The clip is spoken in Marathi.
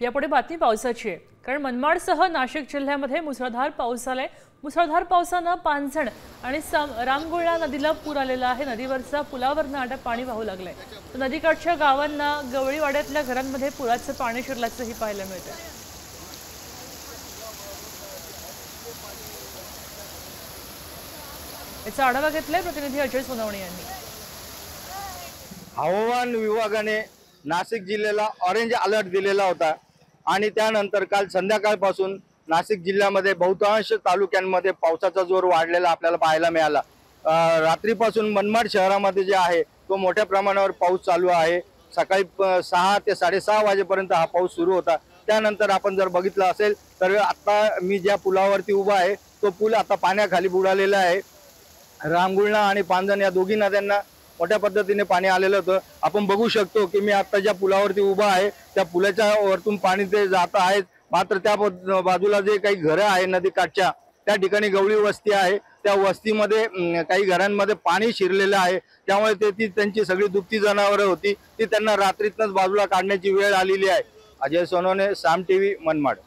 यापुढे बातमी पावसाची आहे, कारण मनमाडसह नाशिक जिल्ह्यामध्ये मुसळधार पाऊस झालाय। मुसळधार पावसाने पानझण आणि रामगुळा नदीला पूर आलेला आहे। नदीवरचा पुलावरनं आता पाणी वाहू लागलंय। नदीकाठच्या गावांना गवळीवाड्यातल्या घरांमध्ये पुराचं पाणी शिरल्याचंही पाहायला मिळतंय। याचा आढावा घेतलाय प्रतिनिधी अजय सोनवणे यांनी। हवामान विभागाने नाशिक जिल्ह्याला ऑरेंज अलर्ट दिलेला होता आणि त्यानंतर काल संध्याकाळपासून नाशिक जिल्ह्यामध्ये बहुतांश तालुक्यांमध्ये पावसाचा जोर वाढलेला आपल्याला पाहायला मिळाला। रात्रीपासून मनमाड शहरामध्ये जे आहे तो मोठ्या प्रमाणावर पाऊस चालू आहे। सकाळी 6 ते 6:30 वाजेपर्यंत हा पाऊस सुरू होता। त्यानंतर आपण जर बघितलं असेल तर आता मी ज्या पुलावरती उभा आहे तो पूल आता पाण्याखाली बुडालेला आहे। रामगुळणा आणि पानझण या दोघी नद्यांना मोठ्या पद्धतीने पाणी आलेलं होतं। आपण बघू शकतो की मी आता ज्या पुलावरती उभा आहे त्या पुलाच्या वरतून पाणी ते जात आहे, मात्र त्या बाजूला जे काही घरं आहे नदीकाठच्या त्या ठिकाणी गवळी वस्ती आहे। त्या वस्तीमध्ये काही घरांमध्ये पाणी शिरलेलं आहे, त्यामुळे ती त्यांची सगळी दुभती जनावरं होती ती त्यांना रात्रीतनच बाजूला काढण्याची वेळ आलेली आहे। अजय सोनवणे, साम टीव्ही, मनमाड।